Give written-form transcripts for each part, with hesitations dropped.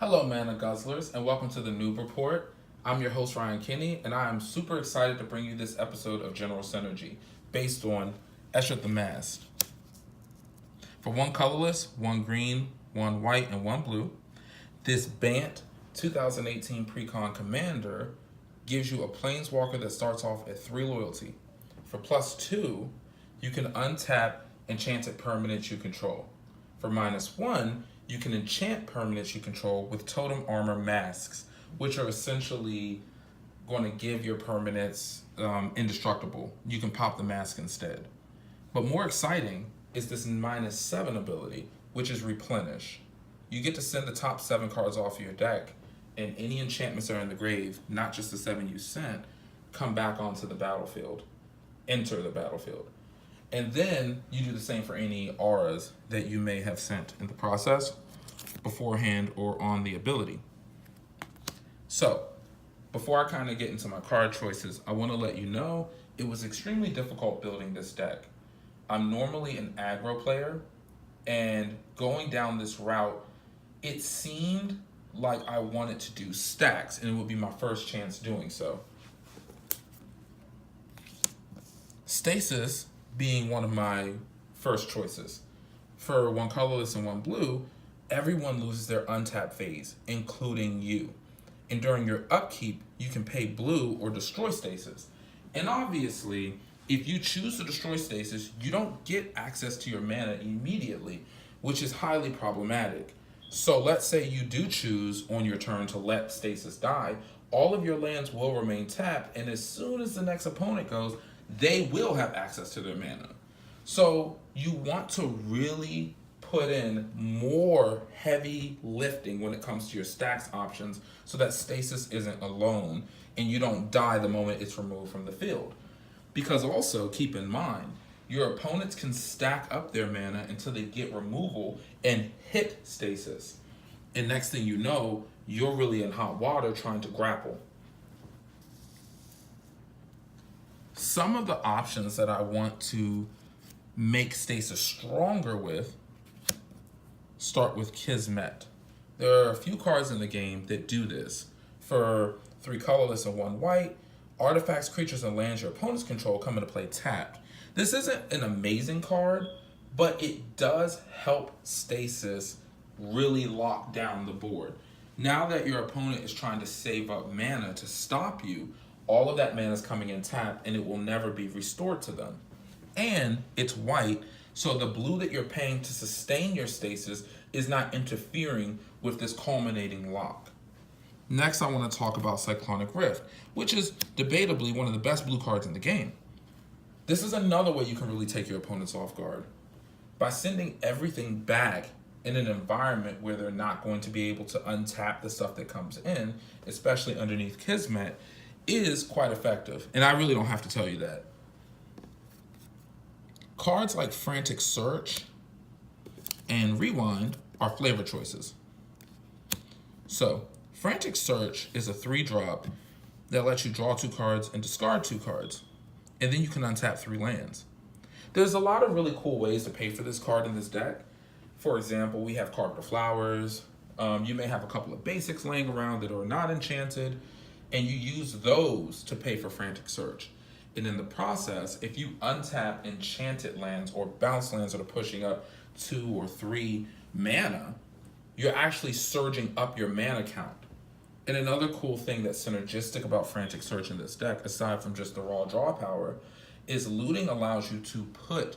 Hello, Mana Guzzlers, and welcome to the Noob Report. I'm your host, Ryan Kinney, and I am super excited to bring you this episode of General Synergy, based on Estrid the Masked. For one colorless, one green, one white, and one blue, this Bant 2018 Precon Commander gives you a Planeswalker that starts off at 3 loyalty. For +2, you can untap enchanted permanents you control. For -1, you can enchant permanents you control with totem armor masks, which are essentially going to give your permanents indestructible. You can pop the mask instead. But more exciting is this -7 ability, which is replenish. You get to send the top 7 cards off your deck, and any enchantments that are in the grave, not just the 7 you sent, come back onto the battlefield, enter the battlefield. And then you do the same for any auras that you may have sent in the process, beforehand or on the ability. So, before I kind of get into my card choices, I want to let you know it was extremely difficult building this deck. I'm normally an aggro player, and going down this route, it seemed like I wanted to do Stax, and it would be my first chance doing so. Stasis being one of my first choices. For one colorless and one blue, everyone loses their untap phase, including you. And during your upkeep, you can pay blue or destroy Stasis. And obviously, if you choose to destroy Stasis, you don't get access to your mana immediately, which is highly problematic. So let's say you do choose on your turn to let Stasis die, all of your lands will remain tapped, and as soon as the next opponent goes, they will have access to their mana. So you want to really put in more heavy lifting when it comes to your Stax options so that Stasis isn't alone and you don't die the moment it's removed from the field. Because also, keep in mind, your opponents can stack up their mana until they get removal and hit Stasis. And next thing you know, you're really in hot water trying to grapple. Some of the options that I want to make Stasis stronger with start with Kismet. There are a few cards in the game that do this. For 3 colorless and 1 white, artifacts, creatures, and lands your opponents control come into play tapped. This isn't an amazing card, but it does help Stasis really lock down the board. Now that your opponent is trying to save up mana to stop you, all of that mana is coming in tapped and it will never be restored to them. And it's white, so the blue that you're paying to sustain your Stasis is not interfering with this culminating lock. Next, I want to talk about Cyclonic Rift, which is debatably one of the best blue cards in the game. This is another way you can really take your opponents off guard. By sending everything back in an environment where they're not going to be able to untap the stuff that comes in, especially underneath Kismet, is quite effective, and I really don't have to tell you that. Cards like Frantic Search and Rewind are flavor choices. So, Frantic Search is a 3-drop that lets you draw 2 cards and discard 2 cards, and then you can untap 3 lands. There's a lot of really cool ways to pay for this card in this deck. For example, we have Carpet of Flowers. You may have a couple of basics laying around that are not enchanted, and you use those to pay for Frantic Search. And in the process, if you untap enchanted lands or bounce lands that are pushing up 2 or 3 mana, you're actually surging up your mana count. And another cool thing that's synergistic about Frantic Search in this deck, aside from just the raw draw power, is looting allows you to put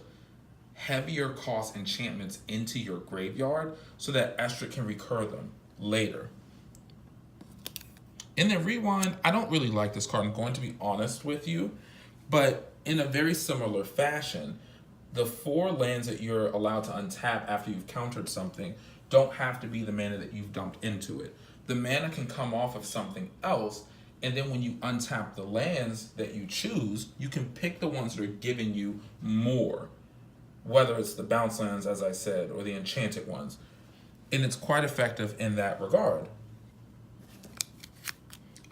heavier cost enchantments into your graveyard so that Estrid can recur them later. In the Rewind, I don't really like this card, I'm going to be honest with you, but in a very similar fashion, the 4 lands that you're allowed to untap after you've countered something don't have to be the mana that you've dumped into it. The mana can come off of something else, and then when you untap the lands that you choose, you can pick the ones that are giving you more, whether it's the bounce lands, as I said, or the enchanted ones. And it's quite effective in that regard.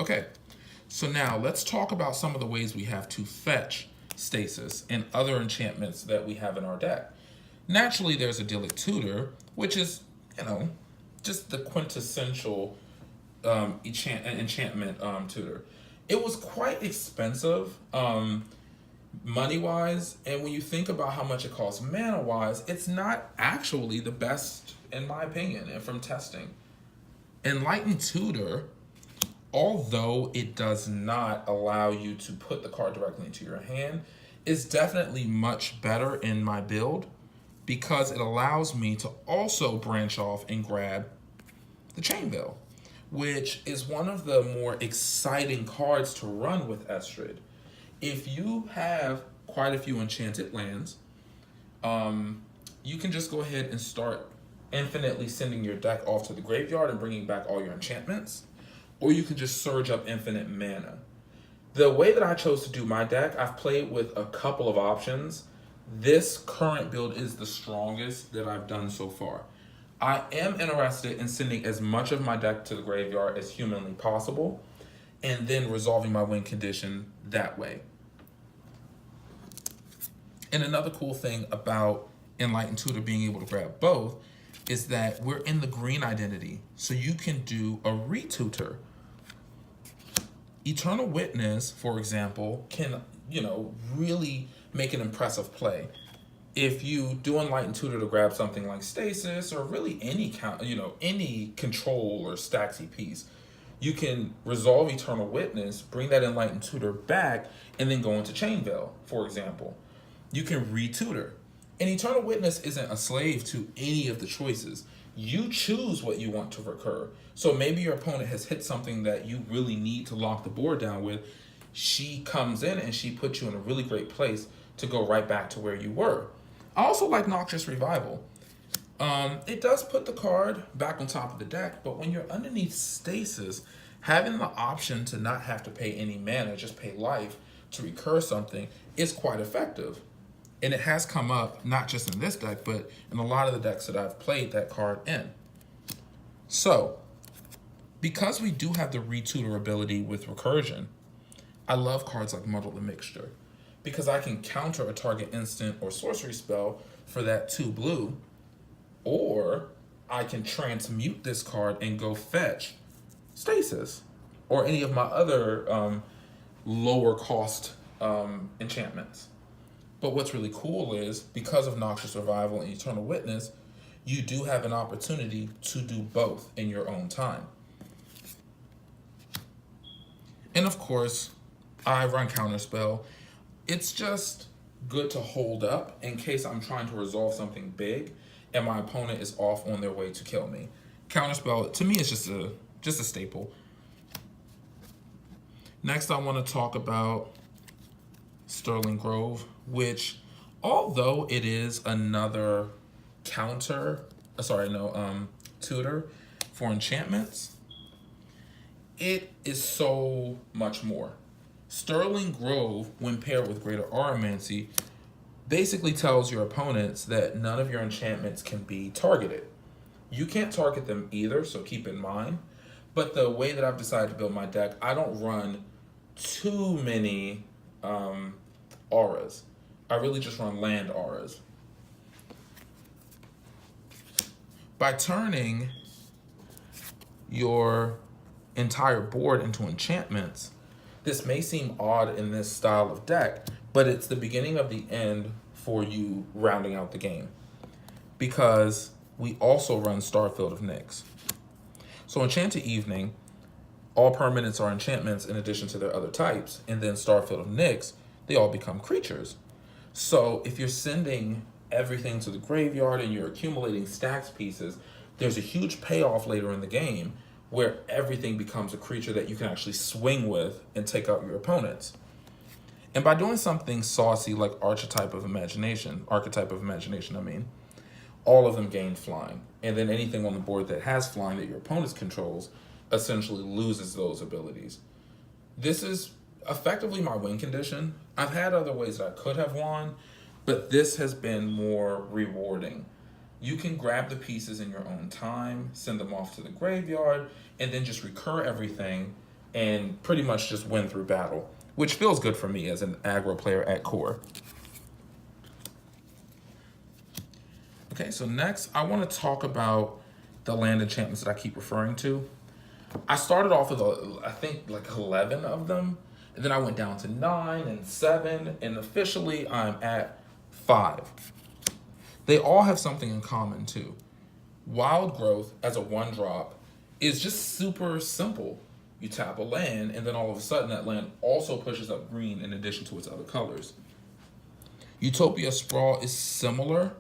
Okay, so now let's talk about some of the ways we have to fetch Stasis and other enchantments that we have in our deck. Naturally, there's Idyllic Tutor, which is, just the quintessential enchantment tutor. It was quite expensive money-wise, and when you think about how much it costs mana-wise, it's not actually the best, in my opinion, and from testing. Enlightened Tutor, although it does not allow you to put the card directly into your hand, is definitely much better in my build because it allows me to also branch off and grab the Chainveil, which is one of the more exciting cards to run with Estrid. If you have quite a few enchanted lands, you can just go ahead and start infinitely sending your deck off to the graveyard and bringing back all your enchantments, or you can just surge up infinite mana. The way that I chose to do my deck, I've played with a couple of options. This current build is the strongest that I've done so far. I am interested in sending as much of my deck to the graveyard as humanly possible, and then resolving my win condition that way. And another cool thing about Enlightened Tutor being able to grab both is that we're in the green identity, so you can do a retutor. Eternal Witness, for example, can, really make an impressive play. If you do Enlightened Tutor to grab something like Stasis or really any control or Staxy piece, you can resolve Eternal Witness, bring that Enlightened Tutor back, and then go into Chainveil, for example. You can retutor. And Eternal Witness isn't a slave to any of the choices. You choose what you want to recur. So maybe your opponent has hit something that you really need to lock the board down with. She comes in and she puts you in a really great place to go right back to where you were. I also like Noxious Revival. It does put the card back on top of the deck, but when you're underneath Stasis, having the option to not have to pay any mana, just pay life to recur something, is quite effective. And it has come up, not just in this deck, but in a lot of the decks that I've played that card in. So, because we do have the retutor ability with recursion, I love cards like Muddle the Mixture, because I can counter a target instant or sorcery spell for that 2 blue, or I can transmute this card and go fetch Stasis, or any of my other lower cost enchantments. But what's really cool is, because of Noxious Revival and Eternal Witness, you do have an opportunity to do both in your own time. And of course, I run Counterspell. It's just good to hold up in case I'm trying to resolve something big and my opponent is off on their way to kill me. Counterspell, to me, is just a staple. Next, I want to talk about Sterling Grove, which, although it is another tutor for enchantments, it is so much more. Sterling Grove, when paired with Greater Auramancy, basically tells your opponents that none of your enchantments can be targeted. You can't target them either, so keep in mind. But the way that I've decided to build my deck, I don't run too many auras. I really just run land auras. By turning your entire board into enchantments, this may seem odd in this style of deck, but it's the beginning of the end for you rounding out the game, because we also run Starfield of Nyx. So Enchanted Evening, all permanents are enchantments in addition to their other types, and then Starfield of Nyx, they all become creatures. So if you're sending everything to the graveyard and you're accumulating Stax pieces, there's a huge payoff later in the game where everything becomes a creature that you can actually swing with and take out your opponents. And by doing something saucy like archetype of imagination, all of them gain flying. And then anything on the board that has flying that your opponent controls essentially loses those abilities. This is effectively my win condition. I've had other ways that I could have won, but this has been more rewarding. You can grab the pieces in your own time, send them off to the graveyard, and then just recur everything and pretty much just win through battle, which feels good for me as an aggro player at core. Okay, so next I want to talk about the land enchantments that I keep referring to. I started off with, I think, like 11 of them. And then I went down to 9 and 7. And officially, I'm at 5. They all have something in common, too. Wild Growth, as a 1-drop, is just super simple. You tap a land, and then all of a sudden, that land also pushes up green in addition to its other colors. Utopia Sprawl is similar,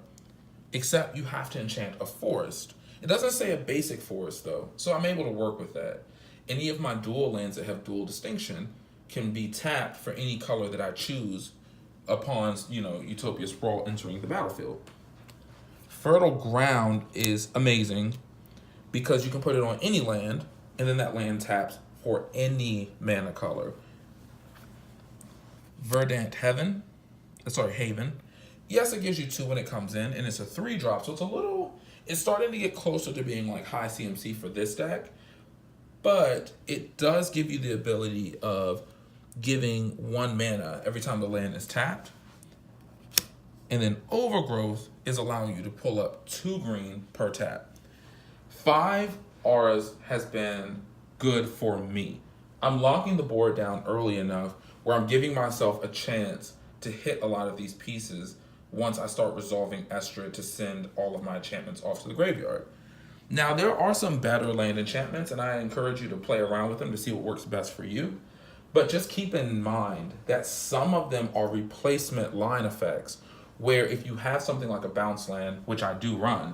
except you have to enchant a forest. It doesn't say a basic forest, though, so I'm able to work with that. Any of my dual lands that have dual distinction can be tapped for any color that I choose upon, Utopia Sprawl entering the battlefield. Fertile Ground is amazing because you can put it on any land, and then that land taps for any mana color. Verdant Haven. Yes, it gives you 2 when it comes in, and it's a 3-drop, so it's starting to get closer to being like high CMC for this deck, but it does give you the ability of giving 1 mana every time the land is tapped. And then Overgrowth is allowing you to pull up 2 green per tap. 5 auras has been good for me. I'm locking the board down early enough where I'm giving myself a chance to hit a lot of these pieces once I start resolving Estrid to send all of my enchantments off to the graveyard. Now, there are some better land enchantments, and I encourage you to play around with them to see what works best for you. But just keep in mind that some of them are replacement line effects, where if you have something like a bounce land, which I do run,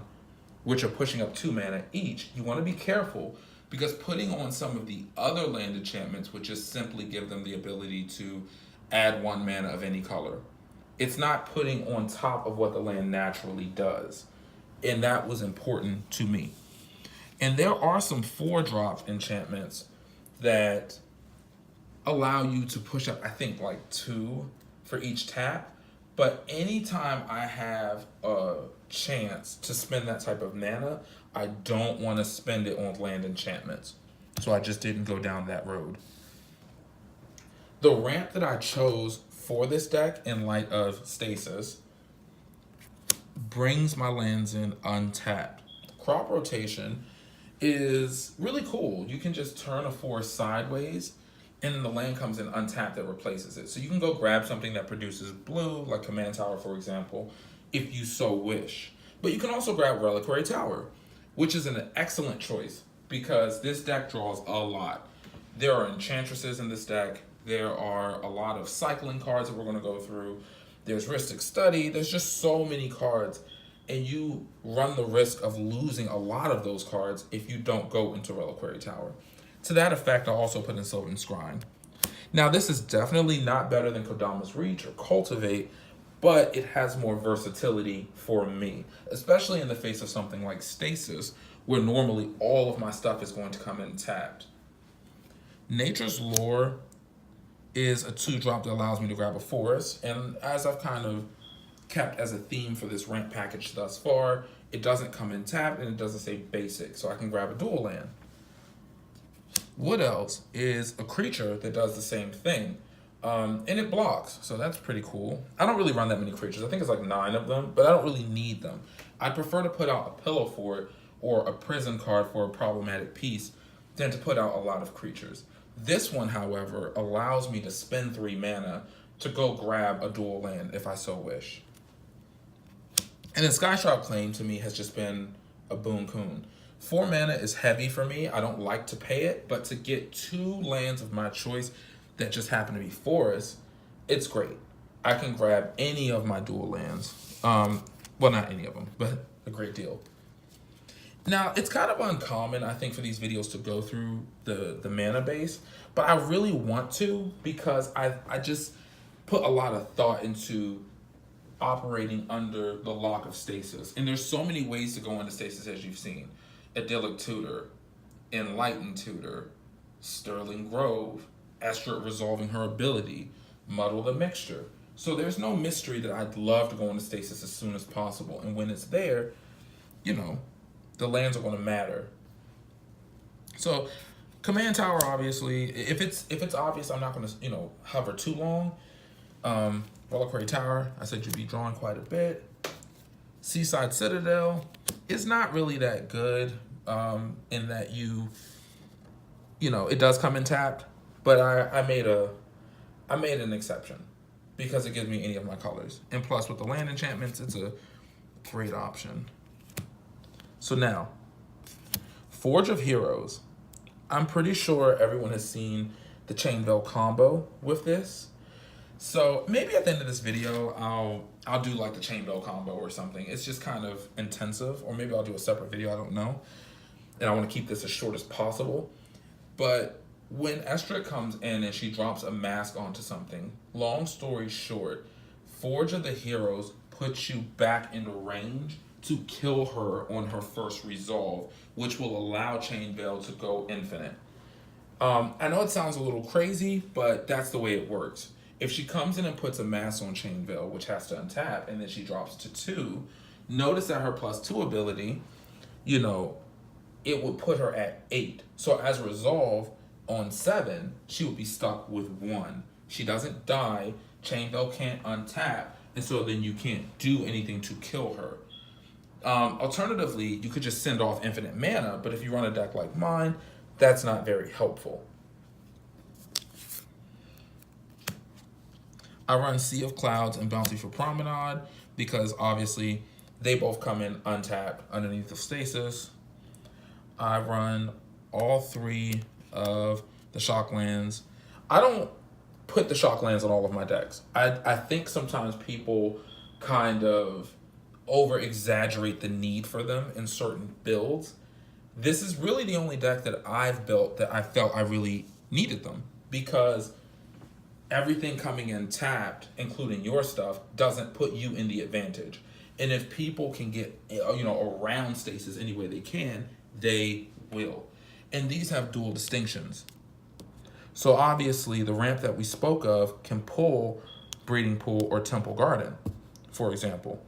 which are pushing up 2 mana each, you want to be careful, because putting on some of the other land enchantments would just simply give them the ability to add 1 mana of any color. It's not putting on top of what the land naturally does. And that was important to me. And there are some 4-drop enchantments that allow you to push up, I think, like 2 for each tap. But anytime I have a chance to spend that type of mana, I don't want to spend it on land enchantments. So I just didn't go down that road. The ramp that I chose for this deck in light of Stasis brings my lands in untapped. Crop Rotation is really cool. You can just turn a forest sideways, and then the land comes in untapped that replaces it. So you can go grab something that produces blue, like Command Tower, for example, if you so wish. But you can also grab Reliquary Tower, which is an excellent choice because this deck draws a lot. There are Enchantresses in this deck. There are a lot of cycling cards that we're going to go through. There's Ristic Study. There's just so many cards, and you run the risk of losing a lot of those cards if you don't go into Reliquary Tower. To that effect, I also put in Sylvan Scrying. Now, this is definitely not better than Kodama's Reach or Cultivate, but it has more versatility for me, especially in the face of something like Stasis, where normally all of my stuff is going to come in tapped. Nature's Lore is a 2-drop that allows me to grab a forest, and as I've kind of kept as a theme for this ramp package thus far, it doesn't come in tapped and it doesn't say basic, so I can grab a dual land. Wood Elves is a creature that does the same thing, and it blocks, so that's pretty cool. I don't really run that many creatures. I think it's like 9 of them, but I don't really need them. I prefer to put out a pillow for it or a prison card for a problematic piece than to put out a lot of creatures. This one, however, allows me to spend 3 mana to go grab a dual land if I so wish. And then Skyshroud Claim to me has just been a boon coon. 4 mana is heavy for me. I don't like to pay it, but to get 2 lands of my choice that just happen to be forests, it's great. I can grab any of my dual lands. Well, not any of them, but a great deal. Now, it's kind of uncommon, I think, for these videos to go through the mana base, but I really want to because I just put a lot of thought into operating under the lock of Stasis. And there's so many ways to go into Stasis, as you've seen. Idyllic Tutor, Enlightened Tutor, Sterling Grove, Estrid resolving her ability, Muddle the Mixture. So there's no mystery that I'd love to go into Stasis as soon as possible. And when it's there, the lands are going to matter. So Command Tower, obviously, if it's obvious, I'm not going to hover too long. Reliquary Tower, I said you'd be drawing quite a bit. Seaside Citadel is not really that good, in that you know, it does come in tapped, but I made an exception because it gives me any of my colors. And plus with the land enchantments, it's a great option. So now, Forge of Heroes. I'm pretty sure everyone has seen the Chain Bell combo with this. So maybe at the end of this video, I'll do like the Chain Bell combo or something. It's just kind of intensive, or maybe I'll do a separate video, I don't know. And I want to keep this as short as possible. But when Estrid comes in and she drops a mask onto something, long story short, Forge of the Heroes puts you back into range to kill her on her first resolve, which will allow Chain Bell to go infinite. I know it sounds a little crazy, but that's the way it works. If she comes in and puts a mask on Chain Bell, which has to untap, and then she drops to 2, notice that her +2 ability, you know, it would put her at 8. So as a resolve, on 7, she would be stuck with 1. She doesn't die, Chain Bell can't untap, and so then you can't do anything to kill her. Alternatively, you could just send off infinite mana, but if you run a deck like mine, that's not very helpful. I run Sea of Clouds and Bountiful Promenade because obviously they both come in untapped underneath the Stasis. I run all 3 of the shock lands. I don't put the shock lands on all of my decks. I think sometimes people kind of over exaggerate the need for them in certain builds. This is really the only deck that I've built that I felt I really needed them, because everything coming in tapped, including your stuff, doesn't put you in the advantage. And if people can get, you know, around Stasis any way they can, they will. And these have dual distinctions. So obviously the ramp that we spoke of can pull Breeding Pool or Temple Garden, for example.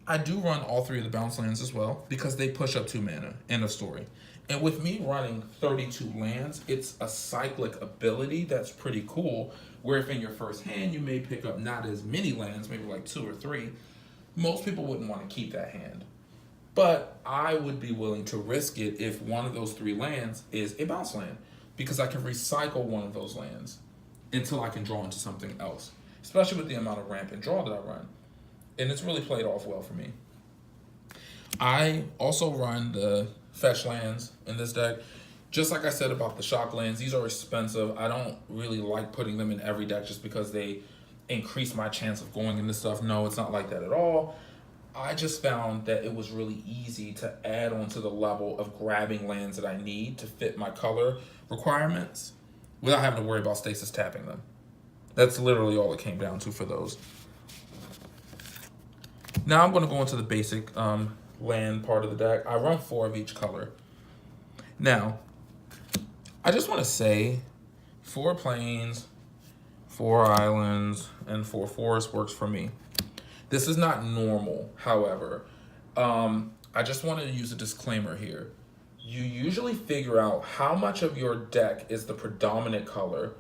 I do run all 3 of the bounce lands as well because they push up 2 mana, end of story. And with me running 32 lands, it's a cyclic ability that's pretty cool, where if in your first hand you may pick up not as many lands, maybe like 2 or 3, most people wouldn't want to keep that hand. But I would be willing to risk it if one of those 3 lands is a bounce land, because I can recycle one of those lands until I can draw into something else, especially with the amount of ramp and draw that I run. And it's really played off well for me. I also run the fetch lands in this deck. Just like I said about the shock lands, these are expensive. I don't really like putting them in every deck just because they increase my chance of going into stuff. No, it's not like that at all. I just found that it was really easy to add on to the level of grabbing lands that I need to fit my color requirements without having to worry about Stasis tapping them. That's literally all it came down to for those. Now I'm going to go into the basic land part of the deck. I run 4 of each color. Now, I just want to say 4 plains, 4 islands, and 4 forests works for me. This is not normal, however. I just want to use a disclaimer here. You usually figure out how much of your deck is the predominant color,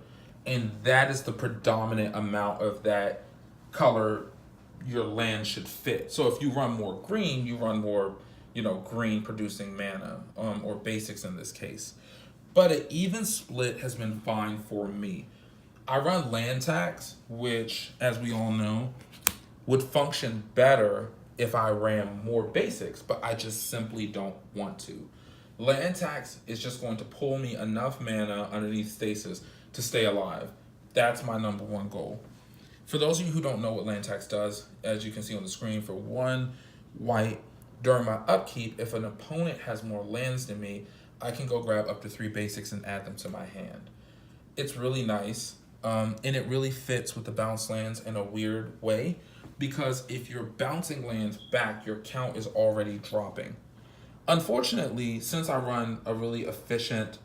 and that is the predominant amount of that color your land should fit. So if you run more green, you run more, you know, green producing mana, or basics in this case. But an even split has been fine for me. I run land tax, which, as we all know, would function better if I ran more basics, but I just simply don't want to. Land tax is just going to pull me enough mana underneath Stasis to stay alive. That's my #1 goal. For those of you who don't know what land tax does, as you can see on the screen, for 1 white, during my upkeep, if an opponent has more lands than me, I can go grab up to 3 basics and add them to my hand. It's really nice, and it really fits with the bounce lands in a weird way, because if you're bouncing lands back, your count is already dropping. Unfortunately, since I run a really efficient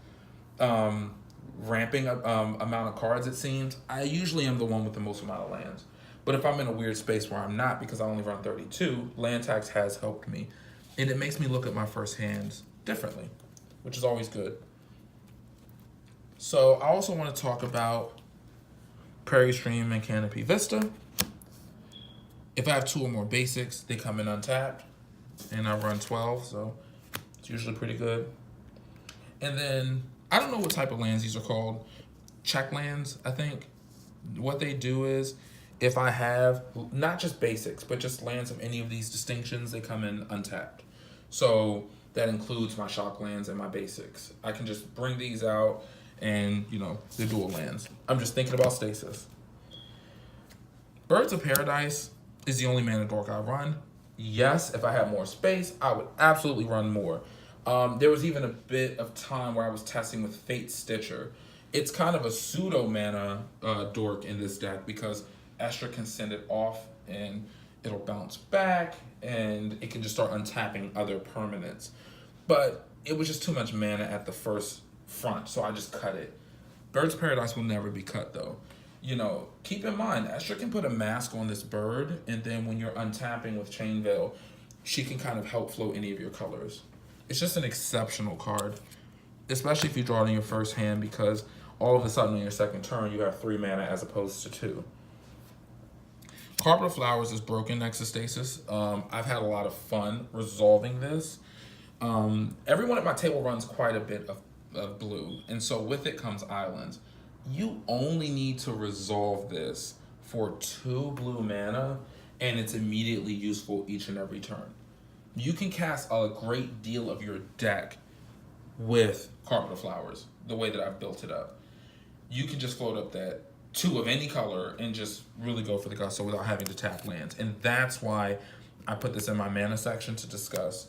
ramping amount of cards, it seems, I usually am the one with the most amount of lands. But if I'm in a weird space where I'm not, because I only run 32, land tax has helped me. And it makes me look at my first hands differently, which is always good. So I also want to talk about Prairie Stream and Canopy Vista. If I have 2 or more basics, they come in untapped, and I run 12, so It's usually pretty good. And then, I don't know what type of lands these are called. Check lands, I think. What they do is, if I have, not just basics, but just lands of any of these distinctions, they come in untapped. So that includes my shock lands and my basics. I can just bring these out and, you know, the dual lands. I'm just thinking about Stasis. Birds of Paradise is the only mana dork I run. Yes, if I had more space, I would absolutely run more. There was even a bit of time where I was testing with Fate Stitcher. It's kind of a pseudo mana dork in this deck because Estrid can send it off and it'll bounce back and it can just start untapping other permanents. But it was just too much mana at the first front, so I just cut it. Birds of Paradise will never be cut though. You know, keep in mind, Estrid can put a mask on this bird, and then when you're untapping with Chain Veil, she can kind of help float any of your colors. It's just an exceptional card, especially if you draw it in your first hand, because all of a sudden on your second turn, you have 3 mana as opposed to 2. Carpet of Flowers is broken next to Stasis. I've had a lot of fun resolving this. Everyone at my table runs quite a bit of blue, and so with it comes islands. You only need to resolve this for 2 blue mana, and it's immediately useful each and every turn. You can cast a great deal of your deck with Carpet of Flowers, the way that I've built it up. You can just float up that 2 of any color and just really go for the gusto without having to tap lands. And that's why I put this in my mana section to discuss.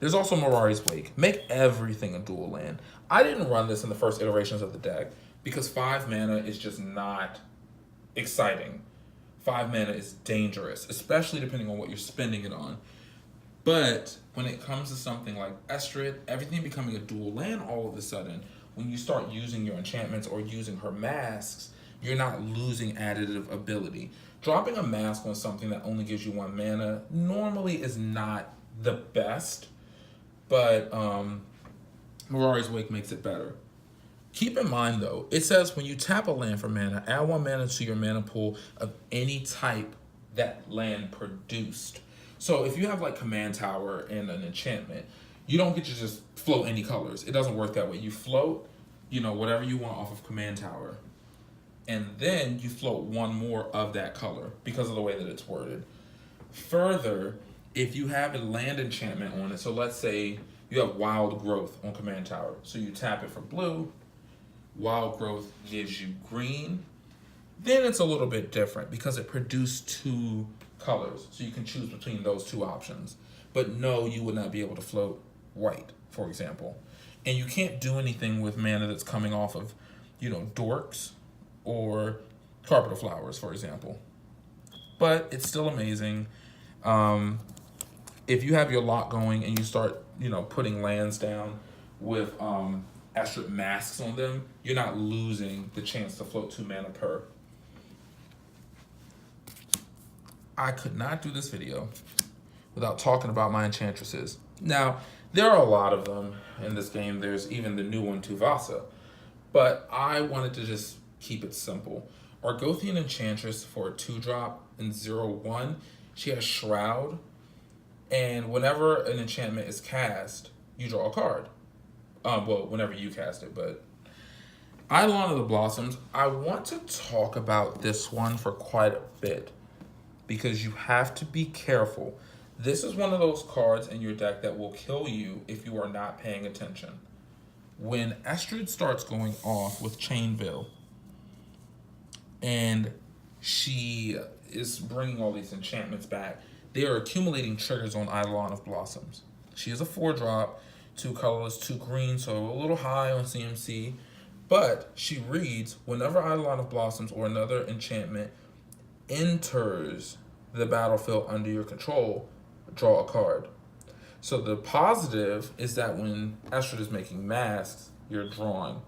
There's also Mirari's Wake. Make everything a dual land. I didn't run this in the first iterations of the deck because 5 mana is just not exciting. 5 mana is dangerous, especially depending on what you're spending it on. But when it comes to something like Estrid, everything becoming a dual land all of a sudden, when you start using your enchantments or using her masks, you're not losing additive ability. Dropping a mask on something that only gives you 1 mana normally is not the best, but Mirari's Wake makes it better. Keep in mind though, it says when you tap a land for mana, add 1 mana to your mana pool of any type that land produced. So if you have like Command Tower and an enchantment, you don't get to just float any colors. It doesn't work that way. You float, you know, whatever you want off of Command Tower. And then you float 1 more of that color because of the way that it's worded. Further, if you have a land enchantment on it, so let's say you have Wild Growth on Command Tower. So you tap it for blue, Wild Growth gives you green, then it's a little bit different because it produced 2 colors. So you can choose between those 2 options. But no, you would not be able to float white, for example. And you can't do anything with mana that's coming off of, you know, Dorks or Carpet of Flowers, for example. But it's still amazing. If you have your lock going and you start, you know, putting lands down with Estrid masks on them, you're not losing the chance to float 2 mana per. I could not do this video without talking about my Enchantresses. Now, there are a lot of them in this game. There's even the new one, Tuvasa. But I wanted to just keep it simple. Argothian Enchantress for a 2-drop in 0/1. She has Shroud. And whenever an enchantment is cast, you draw a card. Well, whenever you cast it, but Eidolon of the Blossoms, I want to talk about this one for quite a bit because you have to be careful. This is one of those cards in your deck that will kill you if you are not paying attention. When Estrid starts going off with Chain Veil and she is bringing all these enchantments back, they are accumulating triggers on Eidolon of Blossoms. She is a 4-drop, 2 colorless, 2 green, so a little high on CMC, but she reads, whenever Eidolon of Blossoms or another enchantment enters the battlefield under your control, draw a card. So the positive is that when Estrid is making masks, you're drawing.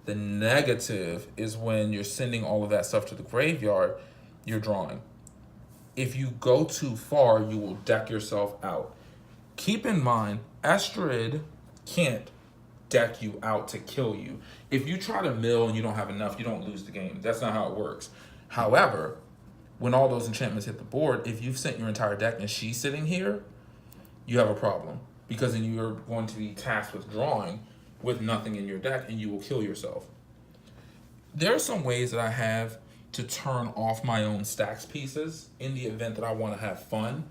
The negative is when you're sending all of that stuff to the graveyard, you're drawing. If you go too far, you will deck yourself out. Keep in mind, Estrid can't deck you out to kill you. If you try to mill and you don't have enough, you don't lose the game. That's not how it works. However, when all those enchantments hit the board, if you've sent your entire deck and she's sitting here, you have a problem because then you're going to be tasked with drawing with nothing in your deck, and you will kill yourself. There are some ways that I have to turn off my own Stax pieces in the event that I want to have fun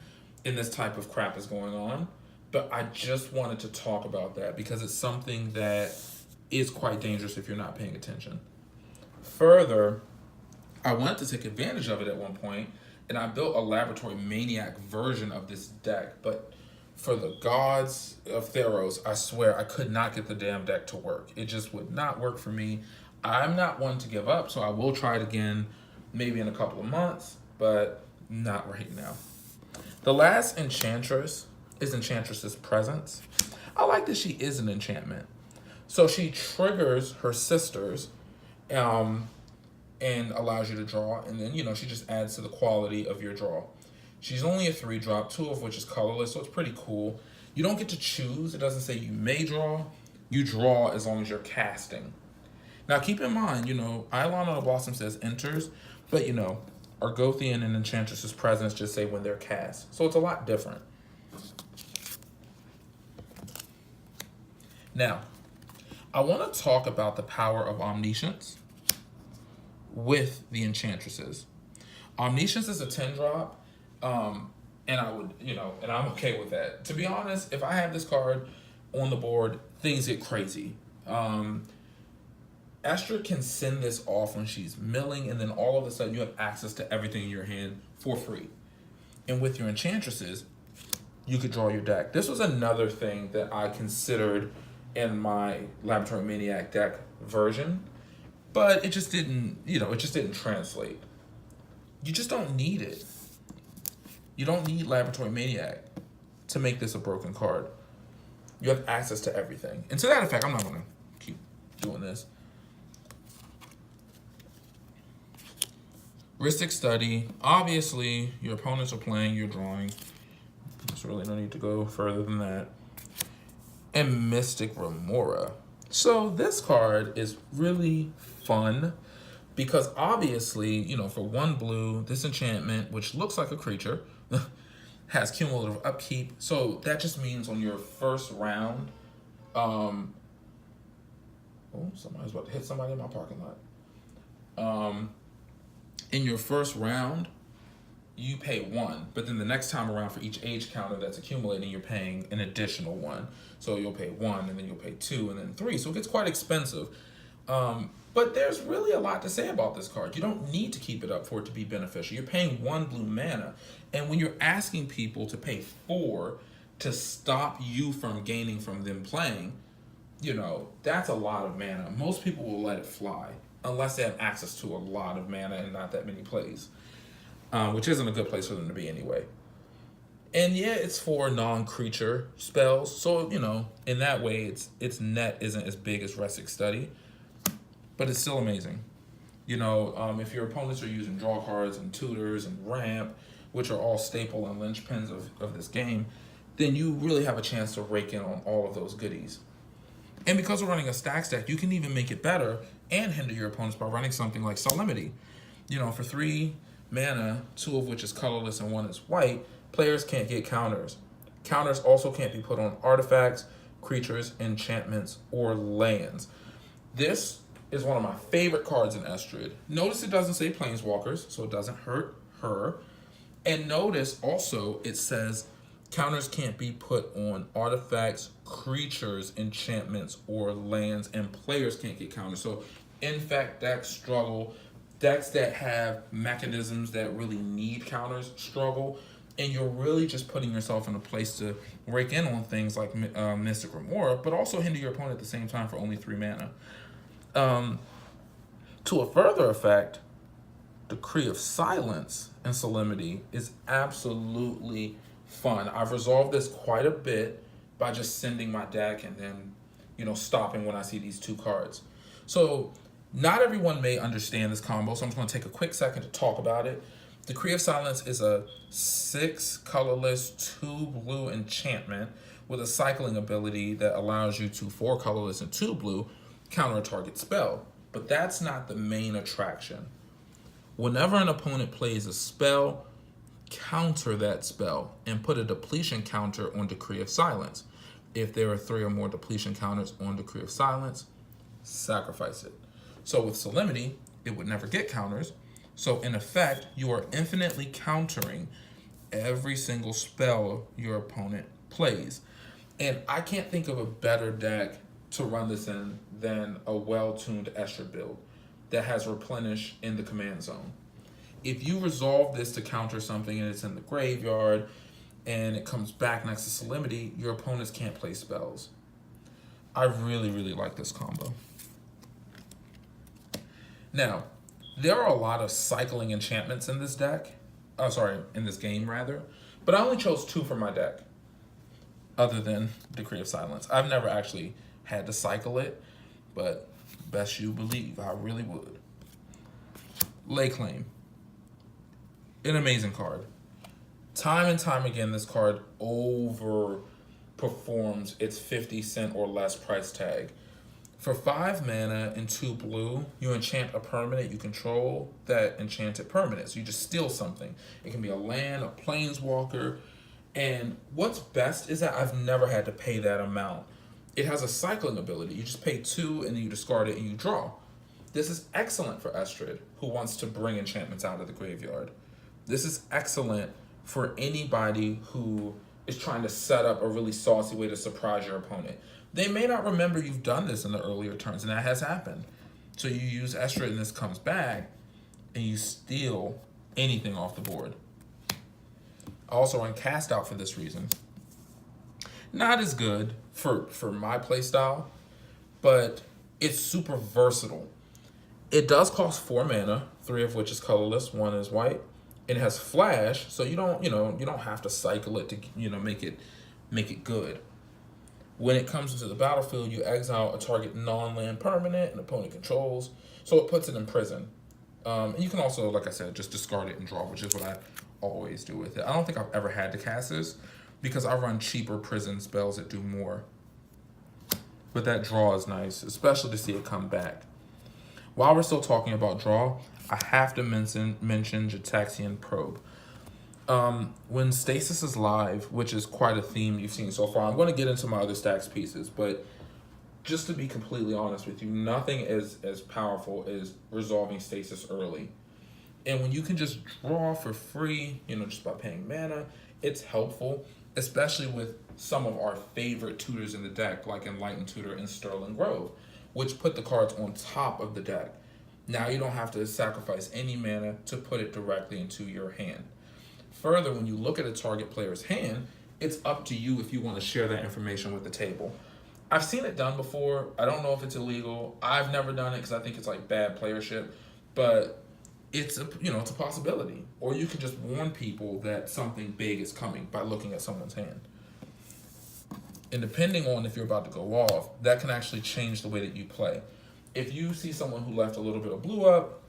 and this type of crap is going on. But I just wanted to talk about that because it's something that is quite dangerous if you're not paying attention. Further, I wanted to take advantage of it at one point, and I built a Laboratory Maniac version of this deck, but for the gods of Theros, I swear I could not get the damn deck to work. It just would not work for me. I'm not one to give up, so I will try it again maybe in a couple of months, but not right now. The last Enchantress is Enchantress's Presence. I like that she is an enchantment. So she triggers her sisters and allows you to draw, and then, she just adds to the quality of your draw. She's only a 3-drop, 2 of which is colorless, so it's pretty cool. You don't get to choose. It doesn't say you may draw. You draw as long as you're casting. Now, keep in mind, Eidolon on the Blossom says enters, but, Argothian and Enchantress's Presence just say when they're cast. So it's a lot different. Now, I want to talk about the power of Omniscience with the Enchantresses. Omniscience is a 10-drop, and I would, and I'm okay with that. To be honest, if I have this card on the board, things get crazy. Estrid can send this off when she's milling, and then all of a sudden you have access to everything in your hand for free. And with your Enchantresses, you could draw your deck. This was another thing that I considered in my Laboratory Maniac deck version, but it just didn't, translate. You just don't need it. You don't need Laboratory Maniac to make this a broken card. You have access to everything. And to that effect, I'm not going to keep doing this. Ristic Study. Obviously, your opponents are playing, you're drawing. There's really no need to go further than that. And Mystic Remora. So this card is really fun because obviously, for 1 blue, this enchantment, which looks like a creature, has cumulative upkeep. So that just means on your first round, somebody's about to hit somebody in my parking lot. In your first round, you pay 1, but then the next time around for each age counter that's accumulating, you're paying an additional 1. So you'll pay 1, and then you'll pay 2, and then 3. So it gets quite expensive. But there's really a lot to say about this card. You don't need to keep it up for it to be beneficial. You're paying 1 blue mana, and when you're asking people to pay 4 to stop you from gaining from them playing, that's a lot of mana. Most people will let it fly unless they have access to a lot of mana and not that many plays, which isn't a good place for them to be anyway. And yeah, it's for non-creature spells, so in that way, its net isn't as big as Ristic Study, but it's still amazing. If your opponents are using draw cards and tutors and ramp, which are all staple and linchpins of this game, then you really have a chance to rake in on all of those goodies. And because we're running a Stax deck, you can even make it better and hinder your opponents by running something like Solemnity. For 3 mana, 2 of which is colorless and 1 is white, players can't get counters. Counters also can't be put on artifacts, creatures, enchantments, or lands. This is one of my favorite cards in Estrid. Notice it doesn't say Planeswalkers, so it doesn't hurt her. And notice also it says counters can't be put on artifacts, creatures, enchantments, or lands, and players can't get counters. So, in fact, decks struggle. Decks that have mechanisms that really need counters struggle, and you're really just putting yourself in a place to rake in on things like Mystic Remora, but also hinder your opponent at the same time for only 3 mana. To a further effect, Decree of Silence and Solemnity is absolutely fun. I've resolved this quite a bit by just sending my deck and then, stopping when I see these 2 cards. So not everyone may understand this combo, so I'm just going to take a quick second to talk about it. Decree of Silence is a 6 colorless, 2 blue enchantment with a cycling ability that allows you to 4 colorless and 2 blue counter a target spell. But that's not the main attraction. Whenever an opponent plays a spell, counter that spell and put a depletion counter on Decree of Silence. If there are 3 or more depletion counters on Decree of Silence, sacrifice it. So with Solemnity, it would never get counters. So in effect, you are infinitely countering every single spell your opponent plays. And I can't think of a better deck to run this in than a well-tuned Estrid build that has Replenish in the command zone. If you resolve this to counter something and it's in the graveyard and it comes back next to Solemnity, your opponents can't play spells. I really, really like this combo. Now, there are a lot of cycling enchantments in this deck. In this game rather. But I only chose 2 for my deck, other than Decree of Silence. I've never actually had to cycle it, but best you believe, I really would. Lay Claim. An amazing card. Time and time again, this card overperforms its 50 cent or less price tag. For 5 mana and 2 blue, you enchant a permanent you control that enchanted permanent. So you just steal something. It can be a land, a planeswalker. And what's best is that I've never had to pay that amount. It has a cycling ability. You just pay 2 and then you discard it and you draw. This is excellent for Estrid, who wants to bring enchantments out of the graveyard. This is excellent for anybody who is trying to set up a really saucy way to surprise your opponent. They may not remember you've done this in the earlier turns, and that has happened. So you use Estrid and this comes back, and you steal anything off the board. I also run Cast Out for this reason. Not as good for my playstyle, but it's super versatile. It does cost 4 mana, 3 of which is colorless, 1 is white. It has Flash, so you don't have to cycle it to make it good. When it comes into the battlefield, you exile a target non-land permanent an opponent controls, so it puts it in prison. And you can also, like I said, just discard it and draw, which is what I always do with it. I don't think I've ever had to cast this because I run cheaper prison spells that do more. But that draw is nice, especially to see it come back. While we're still talking about draw, I have to mention Jataxian Probe. When Stasis is live, which is quite a theme you've seen so far, I'm going to get into my other Stax pieces, but just to be completely honest with you, nothing is as powerful as resolving Stasis early. And when you can just draw for free, just by paying mana, it's helpful, especially with some of our favorite tutors in the deck, like Enlightened Tutor and Sterling Grove, which put the cards on top of the deck. Now you don't have to sacrifice any mana to put it directly into your hand. Further, when you look at a target player's hand, it's up to you if you want to share that information with the table. I've seen it done before. I don't know if it's illegal. I've never done it because I think it's like bad playership, but it's a possibility. Or you can just warn people that something big is coming by looking at someone's hand. And depending on if you're about to go off, that can actually change the way that you play. If you see someone who left a little bit of blue up,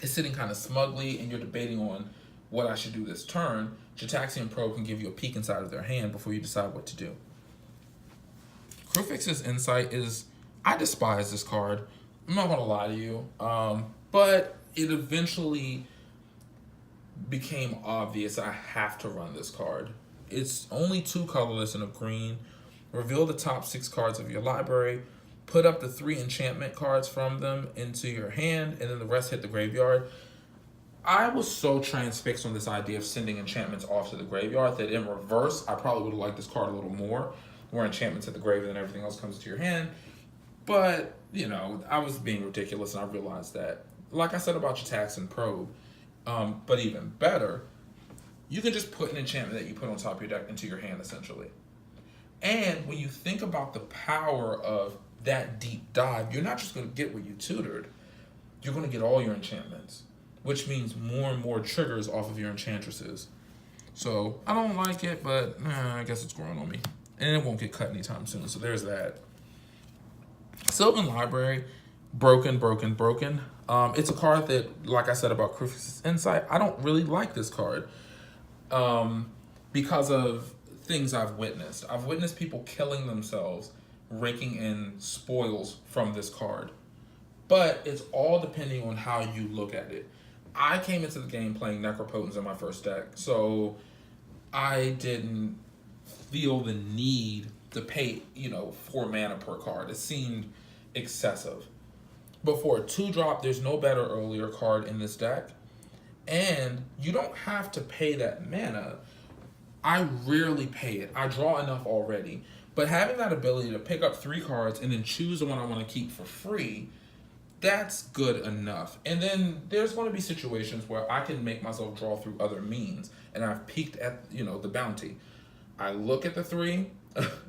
is sitting kind of smugly, and you're debating on what I should do this turn, Jataxian Probe can give you a peek inside of their hand before you decide what to do. Krufix's Insight is, I despise this card. I'm not going to lie to you. But it eventually became obvious I have to run this card. It's only 2 colorless and a green. Reveal the top 6 cards of your library. Put up the 3 enchantment cards from them into your hand, and then the rest hit the graveyard. I was so transfixed on this idea of sending enchantments off to the graveyard that in reverse, I probably would have liked this card a little more, where enchantments hit the graveyard and everything else comes to your hand. But, I was being ridiculous, and I realized that. Like I said about Jataxian Probe, but even better, you can just put an enchantment that you put on top of your deck into your hand, essentially. And when you think about the power of that deep dive, you're not just going to get what you tutored. You're going to get all your enchantments, which means more and more triggers off of your enchantresses. So I don't like it, but I guess it's growing on me. And it won't get cut anytime soon, so there's that. Sylvan Library, broken. It's a card that, like I said about Krufix's Insight, I don't really like this card because of things I've witnessed. I've witnessed people killing themselves, raking in spoils from this card. But it's all depending on how you look at it. I came into the game playing Necropotence in my first deck, so I didn't feel the need to pay, 4 mana per card. It seemed excessive. But for a 2-drop, there's no better earlier card in this deck. And you don't have to pay that mana. I rarely pay it. I draw enough already. But having that ability to pick up 3 cards and then choose the one I want to keep for free, that's good enough. And then there's going to be situations where I can make myself draw through other means. And I've peeked at, the bounty. I look at the 3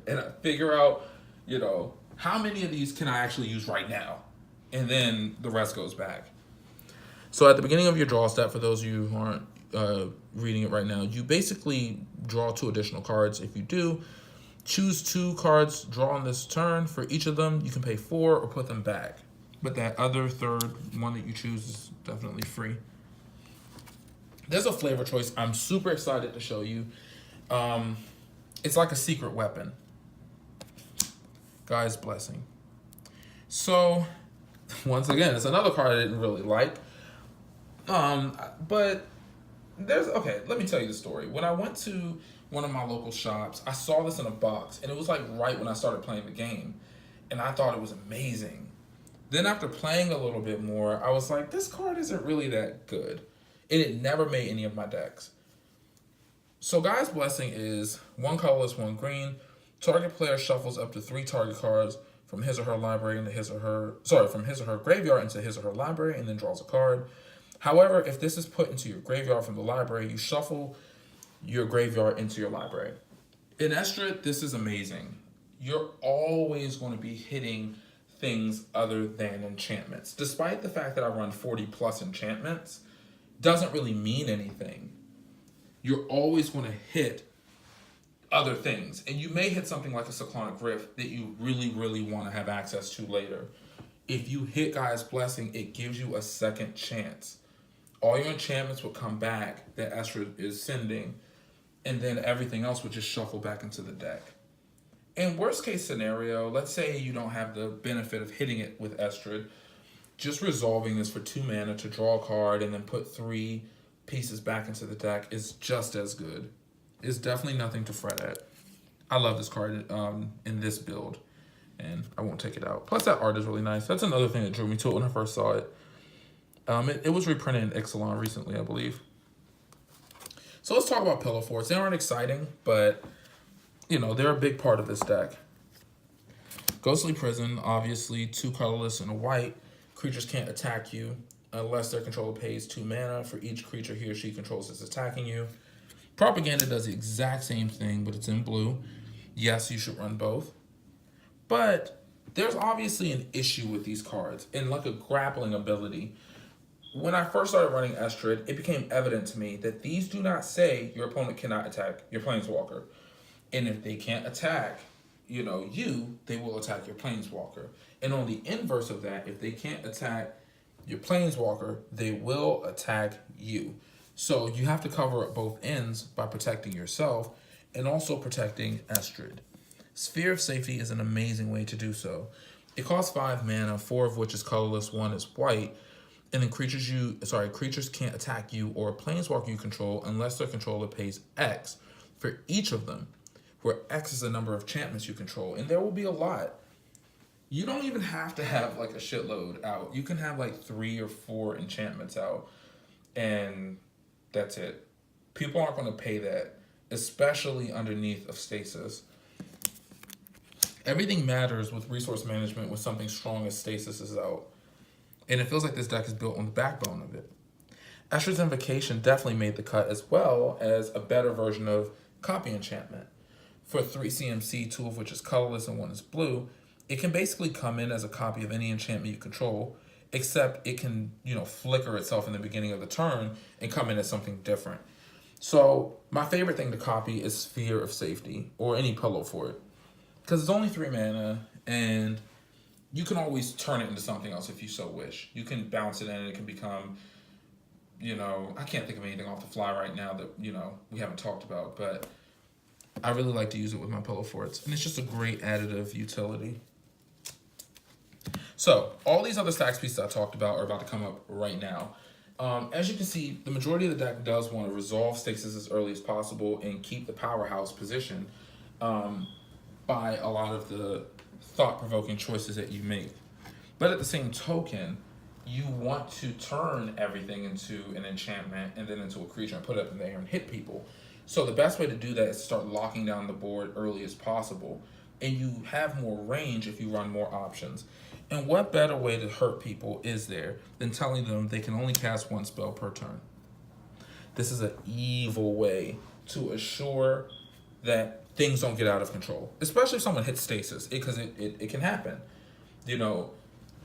and I figure out, how many of these can I actually use right now? And then the rest goes back. So at the beginning of your draw step, for those of you who aren't reading it right now, you basically draw 2 additional cards. If you do, choose 2 cards, draw on this turn. For each of them, you can pay 4 or put them back. But that other third one that you choose is definitely free. There's a flavor choice I'm super excited to show you. It's like a secret weapon. Guy's Blessing. So, once again, it's another card I didn't really like. But let me tell you the story. When I went to one of my local shops, I saw this in a box, and it was like right when I started playing the game, and I thought it was amazing. Then after playing a little bit more, I was like, this card isn't really that good, and it never made any of my decks. So Guy's Blessing is 1 colorless, 1 green. Target player shuffles up to 3 target cards from his or her library into from his or her graveyard into his or her library, and then draws a card. However, if this is put into your graveyard from the library, you shuffle your graveyard into your library. In Estrid, this is amazing. You're always going to be hitting things other than enchantments. Despite the fact that I run 40 plus enchantments, doesn't really mean anything. You're always going to hit other things. And you may hit something like a Cyclonic Rift that you really, really want to have access to later. If you hit Guy's Blessing, it gives you a second chance. All your enchantments will come back that Estrid is sending, and then everything else would just shuffle back into the deck. In worst case scenario, let's say you don't have the benefit of hitting it with Estrid, just resolving this for 2 mana to draw a card and then put 3 pieces back into the deck is just as good. It's definitely nothing to fret at. I love this card in this build, and I won't take it out. Plus that art is really nice. That's another thing that drew me to it when I first saw it. It was reprinted in Ixalan recently, I believe. So let's talk about Pillow Forts. They aren't exciting, but, they're a big part of this deck. Ghostly Prison, obviously, 2 colorless and a white. Creatures can't attack you unless their controller pays 2 mana for each creature he or she controls that's attacking you. Propaganda does the exact same thing, but it's in blue. Yes, you should run both. But there's obviously an issue with these cards, and like a grappling ability. When I first started running Estrid, it became evident to me that these do not say your opponent cannot attack your Planeswalker. And if they can't attack, they will attack your Planeswalker. And on the inverse of that, if they can't attack your Planeswalker, they will attack you. So you have to cover up both ends by protecting yourself and also protecting Estrid. Sphere of Safety is an amazing way to do so. It costs 5 mana, 4 of which is colorless, 1 is white. And then creatures can't attack you or a Planeswalker you control unless their controller pays X for each of them, where X is the number of enchantments you control. And there will be a lot. You don't even have to have like a shitload out. You can have like 3 or 4 enchantments out, and that's it. People aren't going to pay that, especially underneath of Stasis. Everything matters with resource management when something strong as Stasis is out. And it feels like this deck is built on the backbone of it. Estrid's Invocation definitely made the cut, as well as a better version of Copy Enchantment. For 3 CMC, 2 of which is colorless and 1 is blue, it can basically come in as a copy of any enchantment you control, except it can, flicker itself in the beginning of the turn and come in as something different. So my favorite thing to copy is Sphere of Safety, or any Pillow Fort, because it's only 3 mana, and you can always turn it into something else if you so wish. You can bounce it in and it can become, I can't think of anything off the fly right now that, we haven't talked about, but I really like to use it with my Pillow Forts, and it's just a great additive utility. So all these other Stax pieces I talked about are about to come up right now. As you can see, the majority of the deck does want to resolve Stasis as early as possible and keep the powerhouse position by a lot of the thought-provoking choices that you make. But at the same token, you want to turn everything into an enchantment and then into a creature and put it up in the air and hit people. So the best way to do that is start locking down the board early as possible. And you have more range if you run more options. And what better way to hurt people is there than telling them they can only cast one spell per turn? This is an evil way to assure that things don't get out of control, especially if someone hits stasis, because it can happen. You know,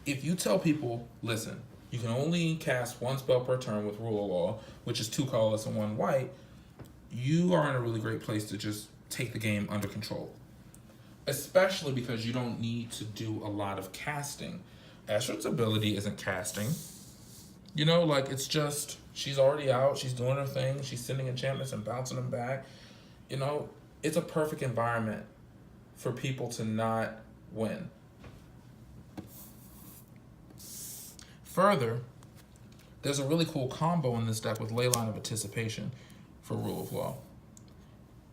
if you tell people, listen, you can only cast one spell per turn with rule of law, which is 2 colorless and 1 white, you are in a really great place to just take the game under control. Especially because you don't need to do a lot of casting. Estrid's ability isn't casting. You know, like, it's just, she's already out, she's doing her thing, she's sending enchantments and bouncing them back. You know, it's a perfect environment for people to not win. Further, there's a really cool combo in this deck with Leyline of Anticipation for Rule of Law.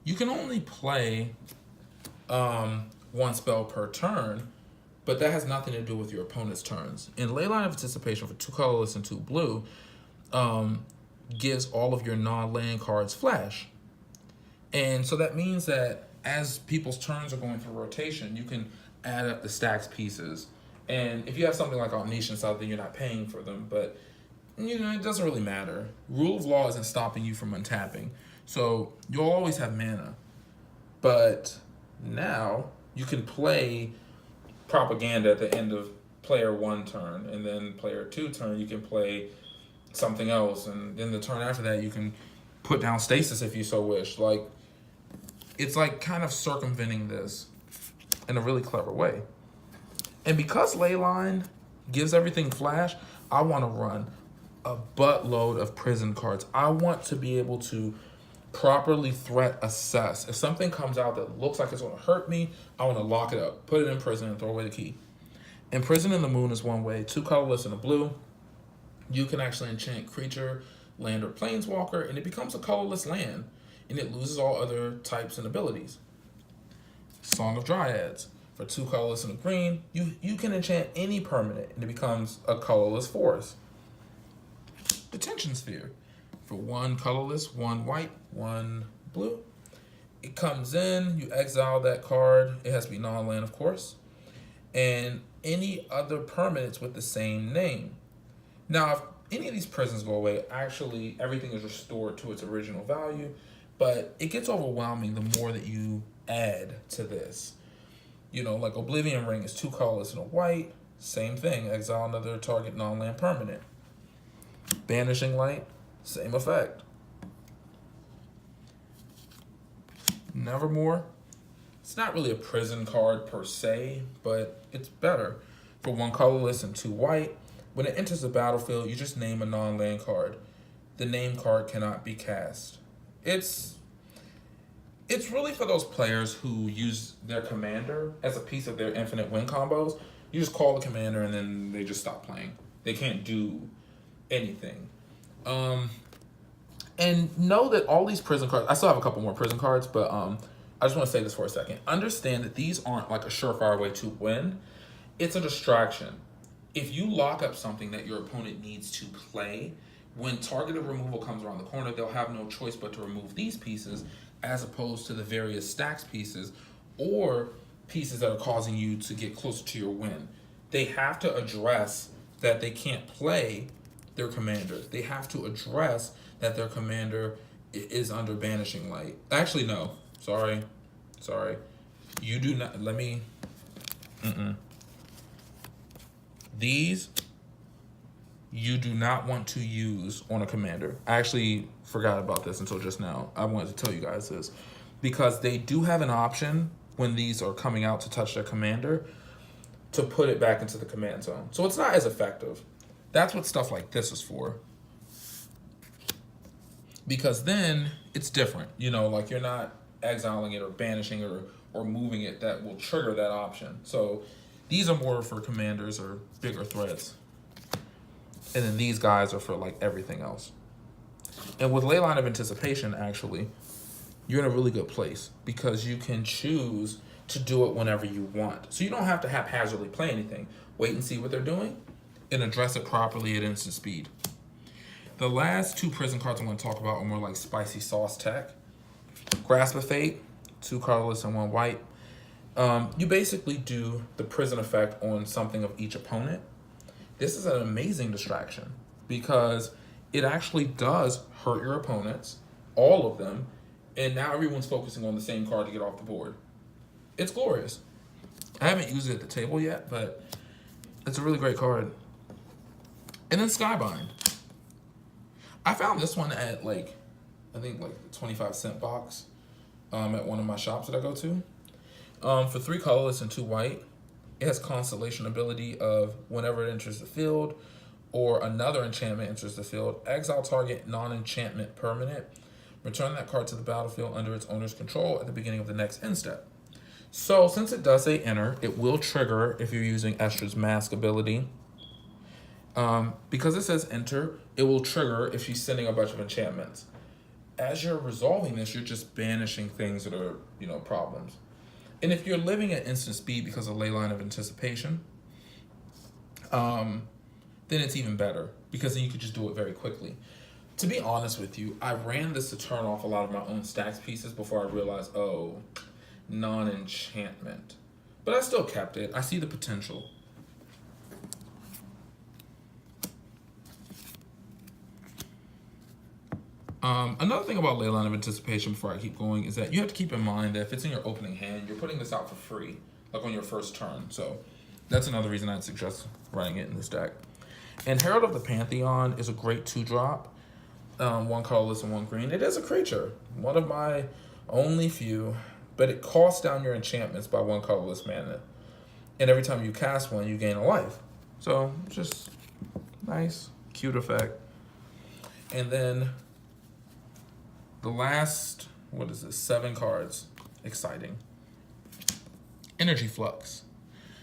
You can only play one spell per turn, but that has nothing to do with your opponent's turns. And Leyline of Anticipation for 2 colorless and 2 blue gives all of your non-land cards flash. And so that means that as people's turns are going through rotation, you can add up the Stax pieces. And if you have something like Omniscience out there, you're not paying for them, but you know, it doesn't really matter. Rule of Law isn't stopping you from untapping. So you'll always have mana. But now you can play Propaganda at the end of player 1 turn, and then player 2 turn you can play something else, and then the turn after that you can put down Stasis if you so wish. Like, it's like kind of circumventing this in a really clever way. And because Leyline gives everything flash, I want to run a buttload of prison cards. I want to be able to properly threat assess. If something comes out that looks like it's going to hurt me, I want to lock it up, put it in prison, and throw away the key. Imprisoning the Moon is one way. 2 colorless and a blue. You can actually enchant creature, land, or planeswalker, and it becomes a colorless land, and it loses all other types and abilities. Song of Dryads. For 2 colorless and a green, you can enchant any permanent, and it becomes a colorless forest. Detention Sphere. For 1 colorless, 1 white, 1 blue. It comes in, you exile that card. It has to be non-land, of course. And any other permanents with the same name. Now, if any of these prisons go away, actually everything is restored to its original value, but it gets overwhelming the more that you add to this. You know, like Oblivion Ring is 2 colorless and a white. Same thing, exile another target non-land permanent. Banishing Light, same effect. Nevermore, it's not really a prison card per se, but it's better. For 1 colorless and 2 white, when it enters the battlefield, you just name a non-land card. The name card cannot be cast. It's really for those players who use their commander as a piece of their infinite win combos. You just call the commander and then they just stop playing. They can't do anything. And know that all these prison cards, I still have a couple more prison cards, but I just want to say this for a second. Understand that these aren't like a surefire way to win. It's a distraction. If you lock up something that your opponent needs to play, when targeted removal comes around the corner, they'll have no choice but to remove these pieces as opposed to the various Stax pieces or pieces that are causing you to get closer to your win. They have to address that they can't play their commander. They have to address that their commander is under Banishing Light. Actually, no. Sorry. You do not, let me, These, you do not want to use on a commander. I actually forgot about this until just now. I wanted to tell you guys this. Because they do have an option when these are coming out to touch their commander to put it back into the command zone. So it's not as effective. That's what stuff like this is for. Because then it's different. You know, like you're not exiling it or banishing it or moving it that will trigger that option. So these are more for commanders or bigger threats. And then these guys are for like everything else. And with Leyline of Anticipation, actually, you're in a really good place because you can choose to do it whenever you want. So you don't have to haphazardly play anything. Wait and see what they're doing and address it properly at instant speed. The last two prison cards I'm going to talk about are more like spicy sauce tech. Grasp of Fate, 2 colorless and 1 white. You basically do the prison effect on something of each opponent. This is an amazing distraction because it actually does hurt your opponents, all of them, and now everyone's focusing on the same card to get off the board. It's glorious. I haven't used it at the table yet, but it's a really great card. And then Skybind. I found this one at I think the 25-cent box at one of my shops that I go to. For 3 colorless and 2 white, it has Constellation ability of whenever it enters the field or another enchantment enters the field, exile target non-enchantment permanent, return that card to the battlefield under its owner's control at the beginning of the next end step. So since it does say enter, it will trigger if you're using Estrid's mask ability. Because it says enter, it will trigger if she's sending a bunch of enchantments. As you're resolving this, you're just banishing things that are, problems. And if you're living at instant speed because of Leyline of Anticipation, then it's even better because then you could just do it very quickly. To be honest with you, I ran this to turn off a lot of my own Stax pieces before I realized, non-enchantment. But I still kept it. I see the potential. Another thing about Leyline of Anticipation before I keep going is that you have to keep in mind that if it's in your opening hand, you're putting this out for free, like on your first turn. So that's another reason I'd suggest running it in this deck. And Herald of the Pantheon is a great 2-drop, 1 colorless and 1 green. It is a creature, one of my only few, but it costs down your enchantments by 1 colorless mana. And every time you cast one, you gain a life. So just nice, cute effect. And then the last, 7 cards, exciting. Energy Flux.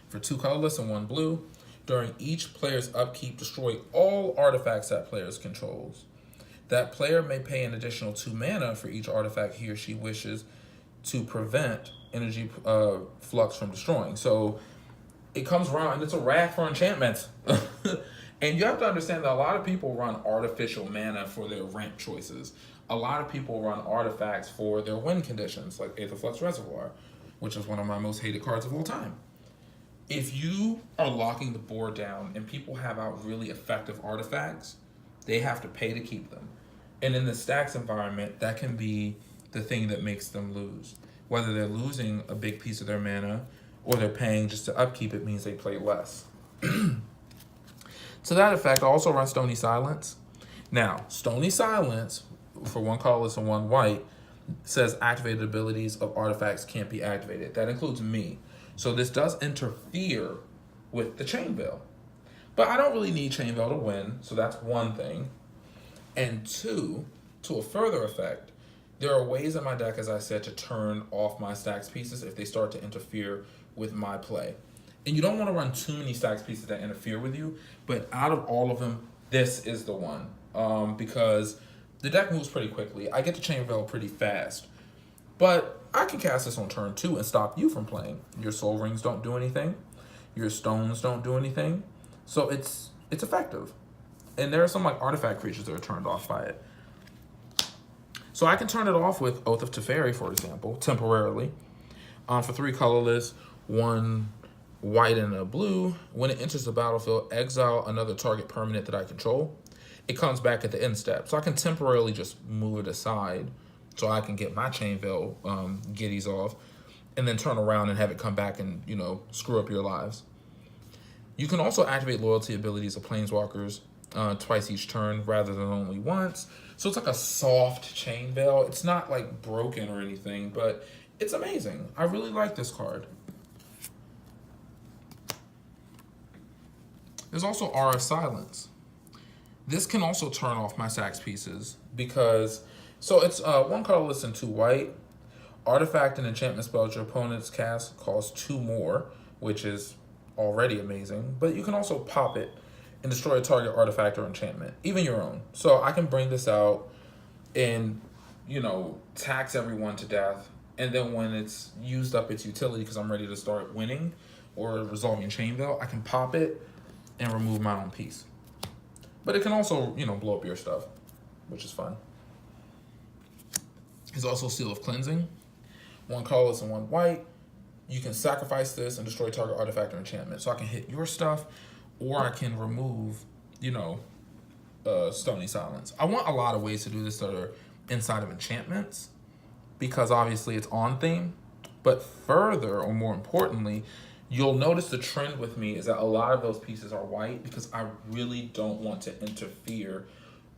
For 2 colorless and 1 blue, during each player's upkeep, destroy all artifacts that players controls. That player may pay an additional 2 mana for each artifact he or she wishes to prevent energy flux from destroying. So it comes around, and it's a wrath for enchantments. And you have to understand that a lot of people run artificial mana for their ramp choices. A lot of people run artifacts for their win conditions, like Aetherflux Reservoir, which is one of my most hated cards of all time. If you are locking the board down and people have out really effective artifacts, they have to pay to keep them. And in the Stax environment, that can be the thing that makes them lose. Whether they're losing a big piece of their mana or they're paying just to upkeep, it means they play less. To that effect, I also run Stony Silence. Now, Stony Silence, for 1 colorless and 1 white, says activated abilities of artifacts can't be activated. That includes me. So this does interfere with the Chain Veil. But I don't really need Chain Veil to win, so that's one thing. And 2, to a further effect, there are ways in my deck, as I said, to turn off my Stax pieces if they start to interfere with my play. And you don't want to run too many Stax pieces that interfere with you, but out of all of them, this is the one. Because the deck moves pretty quickly. I get to Chain Veil pretty fast. But I can cast this on turn 2 and stop you from playing. Your Soul Rings don't do anything. Your Stones don't do anything. So it's effective. And there are some artifact creatures that are turned off by it. So I can turn it off with Oath of Teferi, for example, temporarily. For 3 colorless, 1 white and a blue. When it enters the battlefield, exile another target permanent that I control. It comes back at the end step. So I can temporarily just move it aside so I can get my Chain Veil giddies off and then turn around and have it come back and, screw up your lives. You can also activate loyalty abilities of Planeswalkers twice each turn rather than only once. So it's like a soft Chain Veil. It's not broken or anything, but it's amazing. I really like this card. There's also Aura of Silence. This can also turn off my Stax pieces because, so it's 1 colorless and 2 white. Artifact and enchantment spells your opponent's cast cost 2 more, which is already amazing. But you can also pop it and destroy a target artifact or enchantment, even your own. So I can bring this out and, you know, tax everyone to death. And then when it's used up its utility, because I'm ready to start winning or resolving Chainveil, I can pop it and remove my own piece. But it can also, you know, blow up your stuff, which is fun. There's also Seal of Cleansing. 1 colorless and 1 white. You can sacrifice this and destroy target artifact or enchantment. So I can hit your stuff, or I can remove, you know, Stony Silence. I want a lot of ways to do this that are inside of enchantments, because obviously it's on theme. But further, or more importantly, you'll notice the trend with me is that a lot of those pieces are white, because I really don't want to interfere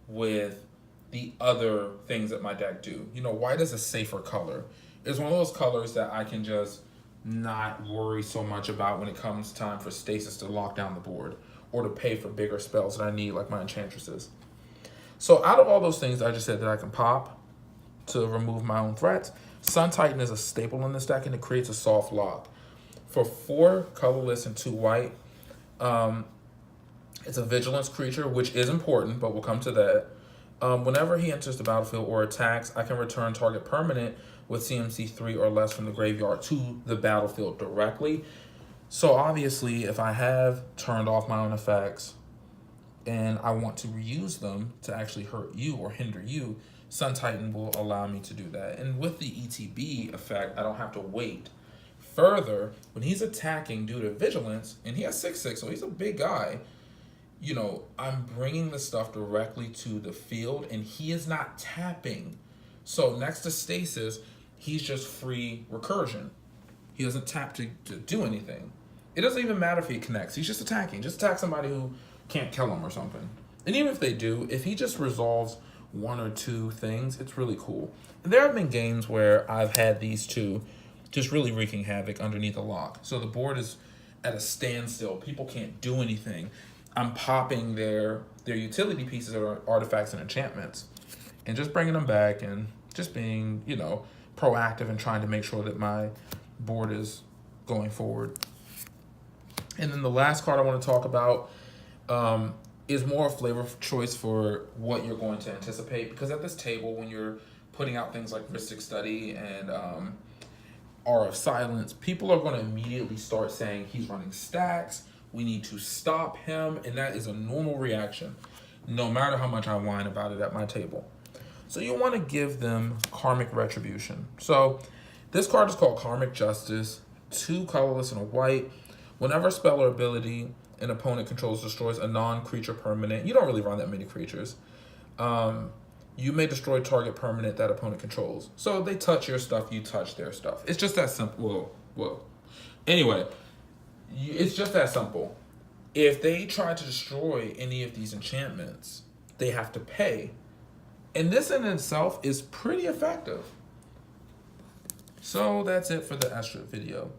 with the other things that my deck do. You know, white is a safer color. It's one of those colors that I can just not worry so much about when it comes time for Stasis to lock down the board, or to pay for bigger spells that I need, like my Enchantresses. So out of all those things I just said that I can pop to remove my own threats, Sun Titan is a staple in this deck, and it creates a soft lock. For 4 colorless and 2 white, it's a vigilance creature, which is important, but we'll come to that. Whenever he enters the battlefield or attacks, I can return target permanent with CMC 3 or less from the graveyard to the battlefield directly. So obviously, if I have turned off my own effects and I want to reuse them to actually hurt you or hinder you, Sun Titan will allow me to do that. And with the ETB effect, I don't have to wait. Further, when he's attacking due to vigilance, and he has 6/6, so he's a big guy, you know, I'm bringing the stuff directly to the field, and he is not tapping. So next to Stasis, he's just free recursion. He doesn't tap to do anything. It doesn't even matter if he connects. He's just attacking. Just attack somebody who can't kill him or something. And even if they do, if he just resolves 1 or 2 things, it's really cool. And there have been games where I've had these 2 just really wreaking havoc underneath a lock. So the board is at a standstill. People can't do anything. I'm popping their utility pieces that are artifacts and enchantments, and just bringing them back, and just being, you know, proactive and trying to make sure that my board is going forward. And then the last card I want to talk about is more a flavor of choice for what you're going to anticipate, because at this table, when you're putting out things like Mystic Study and Aura of Silence, people are going to immediately start saying he's running Stax, we need to stop him, and that is a normal reaction, no matter how much I whine about it at my table. So you want to give them Karmic Retribution. So this card is called Karmic Justice, 2 colorless and a white. Whenever spell or ability an opponent controls destroys a non-creature permanent, you don't really run that many creatures, you may destroy target permanent that opponent controls. So they touch your stuff, you touch their stuff. It's just that simple. Whoa. Anyway, it's just that simple. If they try to destroy any of these enchantments, they have to pay. And this in itself is pretty effective. So that's it for the Estrid video.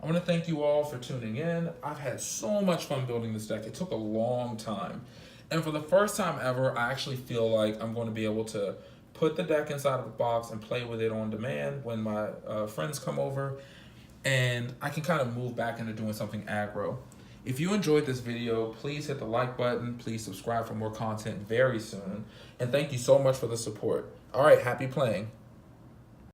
I want to thank you all for tuning in. I've had so much fun building this deck. It took a long time. And for the first time ever, I actually feel like I'm going to be able to put the deck inside of a box and play with it on demand when my friends come over. And I can kind of move back into doing something aggro. If you enjoyed this video, please hit the like button. Please subscribe for more content very soon. And thank you so much for the support. All right, happy playing.